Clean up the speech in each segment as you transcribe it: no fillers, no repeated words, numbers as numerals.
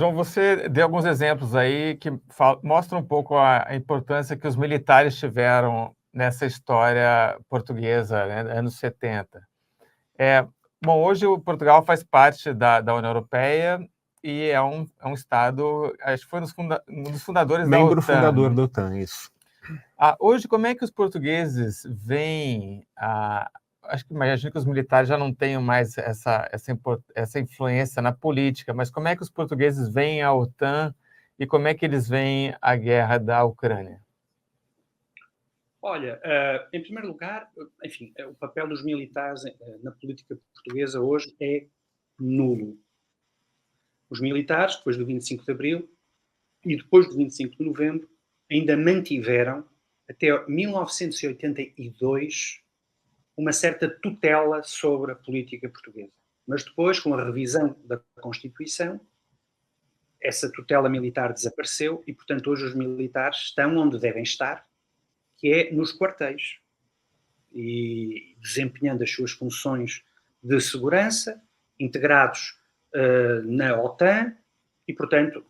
João, você deu alguns exemplos aí que mostram um pouco a importância que os militares tiveram nessa história portuguesa, né, anos 70. Bom, hoje o Portugal faz parte da União Europeia e é um Estado, acho que foi um dos fundadores da Membro OTAN. fundador da OTAN, isso. Hoje, como é que os portugueses veem acho que imagino que os militares já não tenham mais essa influência na política, mas como é que os portugueses veem a OTAN e como é que eles veem a guerra da Ucrânia? Olha, em primeiro lugar, enfim, o papel dos militares na política portuguesa hoje é nulo. Os militares, depois do 25 de Abril e depois do 25 de Novembro, ainda mantiveram, até 1982, uma certa tutela sobre a política portuguesa. Mas depois, com a revisão da Constituição, essa tutela militar desapareceu e, portanto, hoje os militares estão onde devem estar, que é nos quartéis, e desempenhando as suas funções de segurança, integrados na OTAN, e, portanto,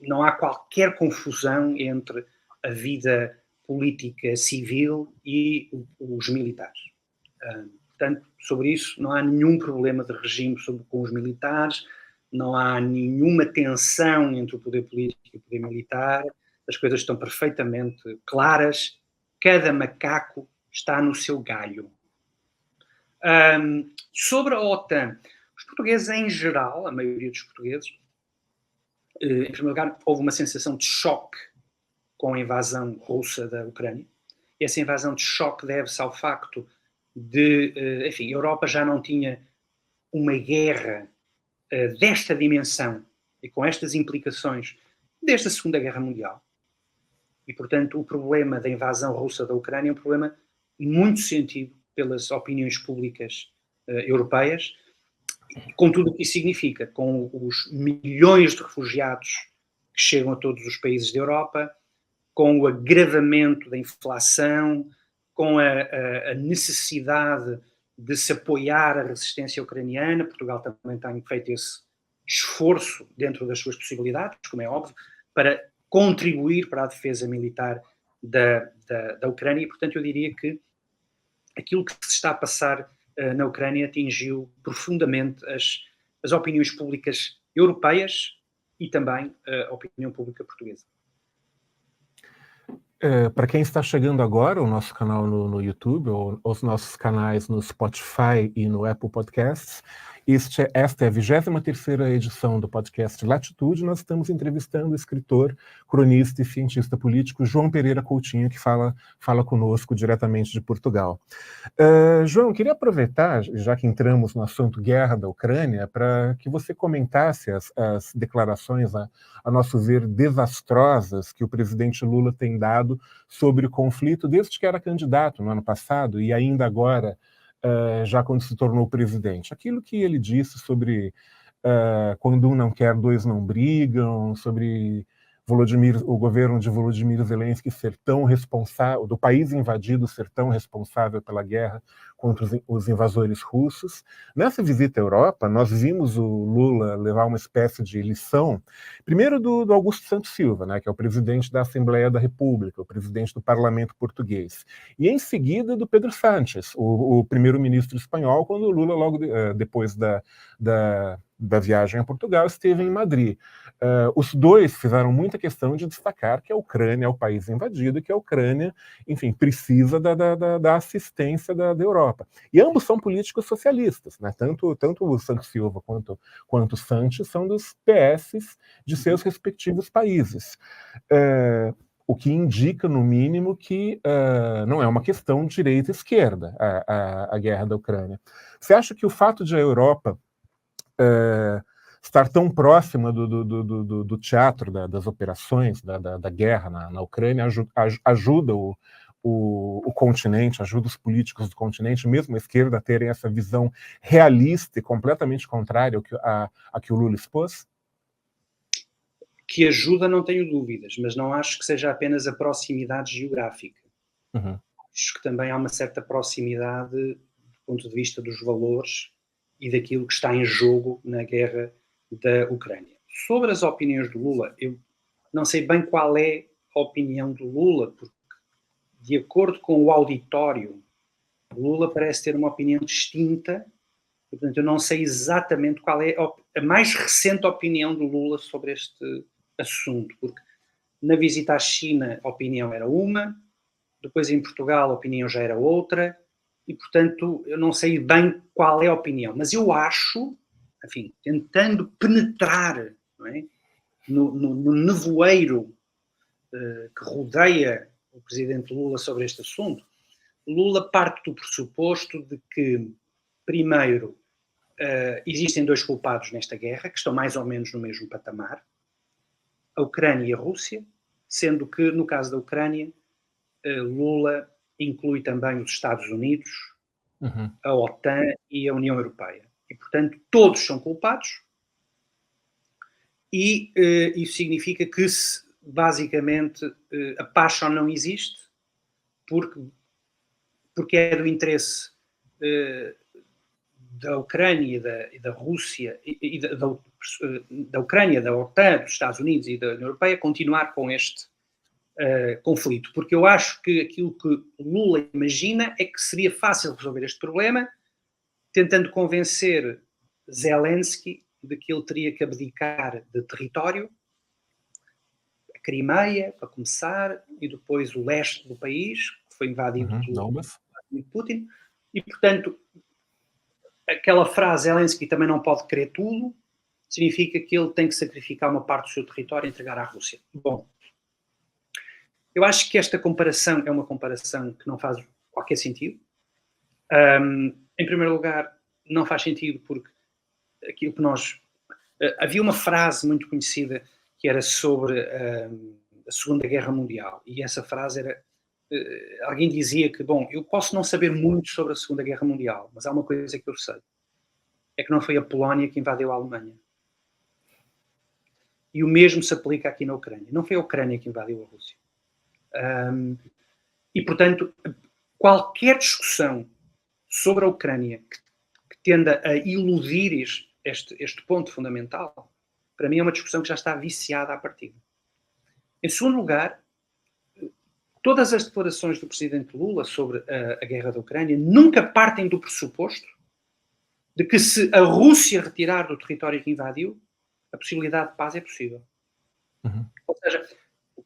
não há qualquer confusão entre a vida política civil e os militares. Portanto, sobre isso não há nenhum problema de regime com os militares, não há nenhuma tensão entre o poder político e o poder militar, as coisas estão perfeitamente claras, cada macaco está no seu galho. Sobre a OTAN, os portugueses em geral, a maioria dos portugueses, em primeiro lugar, houve uma sensação de choque com a invasão russa da Ucrânia. Essa invasão de choque deve-se ao facto de, enfim, a Europa já não tinha uma guerra desta dimensão e com estas implicações desde a Segunda Guerra Mundial. E, portanto, o problema da invasão russa da Ucrânia é um problema muito sentido pelas opiniões públicas europeias, com tudo o que isso significa, com os milhões de refugiados que chegam a todos os países da Europa, com o agravamento da inflação, com a necessidade de se apoiar a resistência ucraniana. Portugal também tem feito esse esforço dentro das suas possibilidades, como é óbvio, para contribuir para a defesa militar da Ucrânia. E, portanto, eu diria que aquilo que se está a passar na Ucrânia atingiu profundamente as opiniões públicas europeias e também a opinião pública portuguesa. Para quem está chegando agora, o nosso canal no YouTube, ou os nossos canais no Spotify e no Apple Podcasts, esta é a 23ª edição do podcast Latitude. Nós estamos entrevistando o escritor, cronista e cientista político João Pereira Coutinho, que fala conosco diretamente de Portugal. João, queria aproveitar, já que entramos no assunto guerra da Ucrânia, para que você comentasse as declarações, a nosso ver, desastrosas que o presidente Lula tem dado sobre o conflito desde que era candidato no ano passado e ainda agora, já quando se tornou presidente. Aquilo que ele disse sobre quando um não quer, dois não brigam, sobre o governo de Volodymyr Zelensky ser tão responsável, do país invadido ser tão responsável pela guerra contra os invasores russos. Nessa visita à Europa, nós vimos o Lula levar uma espécie de lição, primeiro do Augusto Santos Silva, né, que é o presidente da Assembleia da República, o presidente do Parlamento português, e em seguida do Pedro Sánchez, o primeiro-ministro espanhol, quando o Lula, logo depois da viagem a Portugal, esteve em Madrid. Os dois fizeram muita questão de destacar que a Ucrânia é o país invadido e que a Ucrânia, enfim, precisa da assistência da Europa. E ambos são políticos socialistas, né? Tanto o Santos Silva quanto o Sánchez são dos PS de seus respectivos países. O que indica, no mínimo, que não é uma questão de direita e esquerda a guerra da Ucrânia. Você acha que o fato de a Europa estar tão próxima do teatro das operações da guerra na Ucrânia ajuda o continente, ajuda os políticos do continente, mesmo a esquerda, a terem essa visão realista e completamente contrária a que o Lula expôs? Que ajuda, não tenho dúvidas, mas não acho que seja apenas a proximidade geográfica. Uhum. Acho que também há uma certa proximidade do ponto de vista dos valores e daquilo que está em jogo na guerra da Ucrânia. sobre as opiniões do Lula, eu não sei bem qual é a opinião do Lula, porque, de acordo com o auditório, o Lula parece ter uma opinião distinta. Portanto, eu não sei exatamente qual é a mais recente opinião do Lula sobre este assunto, porque na visita à China a opinião era uma, depois em Portugal a opinião já era outra, e, portanto, eu não sei bem qual é a opinião. Mas eu acho, enfim, tentando penetrar, não é, no nevoeiro que rodeia o presidente Lula sobre este assunto, Lula parte do pressuposto de que, primeiro, existem dois culpados nesta guerra, que estão mais ou menos no mesmo patamar, a Ucrânia e a Rússia, sendo que, no caso da Ucrânia, Lula inclui também os Estados Unidos, a OTAN e a União Europeia. E, portanto, todos são culpados, e isso significa que, basicamente, a paz só não existe porque é do interesse da Ucrânia e da Rússia, e da Ucrânia, da OTAN, dos Estados Unidos e da União Europeia continuar com este conflito. Porque eu acho que aquilo que Lula imagina é que seria fácil resolver este problema tentando convencer Zelensky de que ele teria que abdicar de território, a Crimeia, para começar, e depois o leste do país, que foi invadido por Putin. E, portanto, aquela frase, Zelensky também não pode querer tudo, significa que ele tem que sacrificar uma parte do seu território e entregar à Rússia. Bom, eu acho que esta comparação é uma comparação que não faz qualquer sentido. Em primeiro lugar, não faz sentido porque aquilo que nós... havia uma frase muito conhecida que era sobre a Segunda Guerra Mundial, e essa frase era... alguém dizia que, bom, eu posso não saber muito sobre a Segunda Guerra Mundial, mas há uma coisa que eu sei. É que não foi a Polónia que invadiu a Alemanha. E o mesmo se aplica aqui na Ucrânia. Não foi a Ucrânia que invadiu a Rússia. E, portanto, qualquer discussão sobre a Ucrânia que tenda a iludir este ponto fundamental, para mim é uma discussão que já está viciada à partida. Em segundo lugar, todas as declarações do presidente Lula sobre a guerra da Ucrânia nunca partem do pressuposto de que, se a Rússia retirar do território que invadiu, a possibilidade de paz é possível. Ou seja,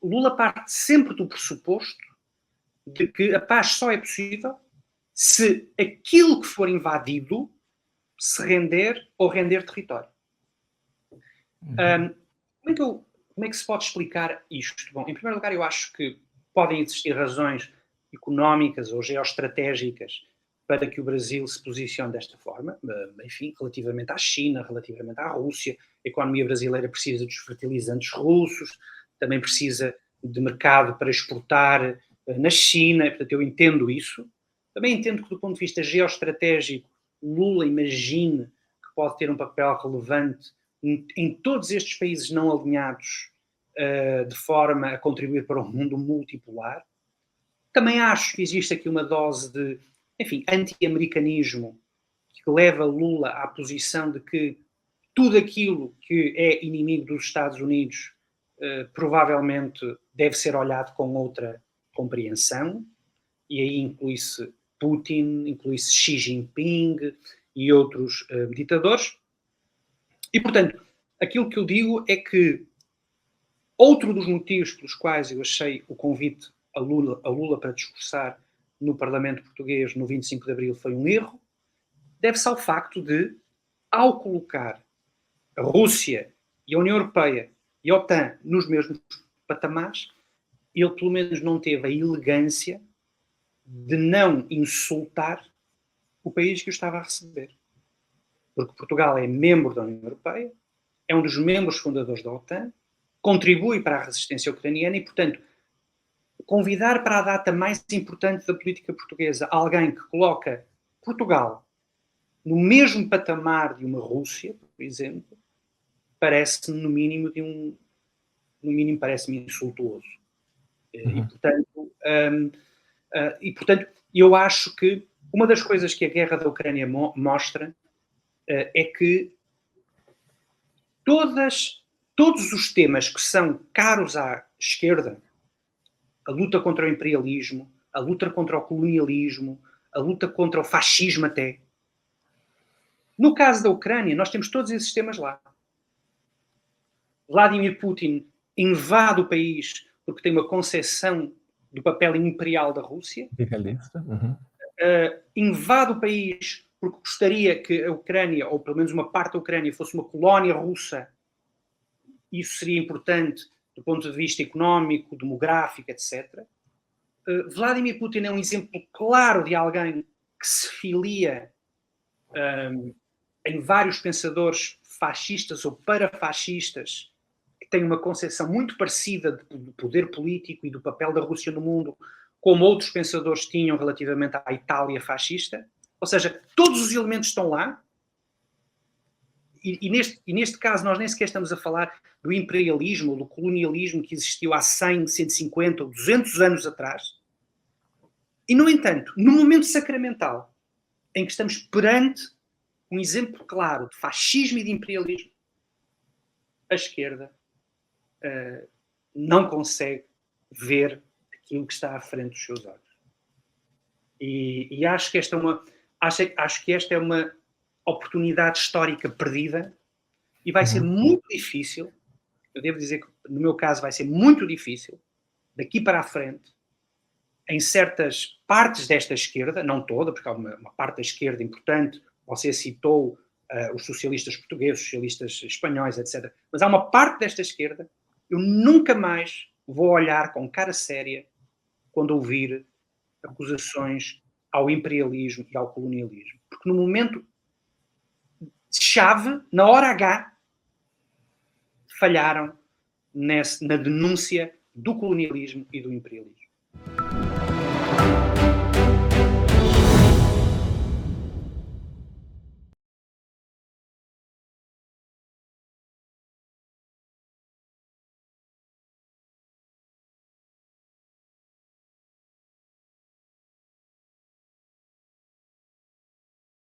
Lula parte sempre do pressuposto de que a paz só é possível se aquilo que for invadido se render ou render território. Como é que se pode explicar isto? Bom, em primeiro lugar, eu acho que podem existir razões económicas ou geoestratégicas para que o Brasil se posicione desta forma, enfim, relativamente à China, relativamente à Rússia. A economia brasileira precisa dos fertilizantes russos, também precisa de mercado para exportar na China, portanto eu entendo isso. Também entendo que, do ponto de vista geoestratégico, Lula imagine que pode ter um papel relevante em todos estes países não alinhados, de forma a contribuir para um mundo multipolar. Também acho que existe aqui uma dose de, enfim, anti-americanismo que leva Lula à posição de que tudo aquilo que é inimigo dos Estados Unidos provavelmente deve ser olhado com outra compreensão, e aí inclui-se Putin, inclui-se Xi Jinping e outros ditadores. E, portanto, aquilo que eu digo é que outro dos motivos pelos quais eu achei o convite a Lula para discursar no Parlamento Português no 25 de Abril foi um erro, deve-se ao facto de, ao colocar a Rússia e a União Europeia e a OTAN nos mesmos patamares, ele pelo menos não teve a elegância de não insultar o país que o estava a receber. Porque Portugal é membro da União Europeia, é um dos membros fundadores da OTAN, contribui para a resistência ucraniana e, portanto, convidar para a data mais importante da política portuguesa alguém que coloca Portugal no mesmo patamar de uma Rússia, por exemplo, parece-me, no mínimo parece-me insultuoso. E, portanto, eu acho que uma das coisas que a guerra da Ucrânia mostra é que todas todos os temas que são caros à esquerda, a luta contra o imperialismo, a luta contra o colonialismo, a luta contra o fascismo até. No caso da Ucrânia, nós temos todos esses temas lá. Vladimir Putin invade o país porque tem uma concepção do papel imperial da Rússia. Imperialista. Uhum. Invade o país porque gostaria que a Ucrânia, ou pelo menos uma parte da Ucrânia, fosse uma colónia russa. Isso seria importante do ponto de vista económico, demográfico, etc. Vladimir Putin é um exemplo claro de alguém que se filia em vários pensadores fascistas ou parafascistas que têm uma concepção muito parecida do poder político e do papel da Rússia no mundo, como outros pensadores tinham relativamente à Itália fascista. Ou seja, todos os elementos estão lá. E neste caso, nós nem sequer estamos a falar do imperialismo ou do colonialismo que existiu há 100, 150 ou 200 anos atrás. E, no entanto, no momento sacramental em que estamos perante um exemplo claro de fascismo e de imperialismo, a esquerda não consegue ver aquilo que está à frente dos seus olhos. E acho que esta é uma oportunidade histórica perdida e vai ser muito difícil, eu devo dizer que no meu caso vai ser muito difícil, daqui para a frente, em certas partes desta esquerda, não toda, porque há uma parte da esquerda importante, você citou os socialistas portugueses, os socialistas espanhóis, etc. Mas há uma parte desta esquerda, eu nunca mais vou olhar com cara séria quando ouvir acusações ao imperialismo e ao colonialismo. Porque no momento chave, na hora H, falharam na denúncia do colonialismo e do imperialismo.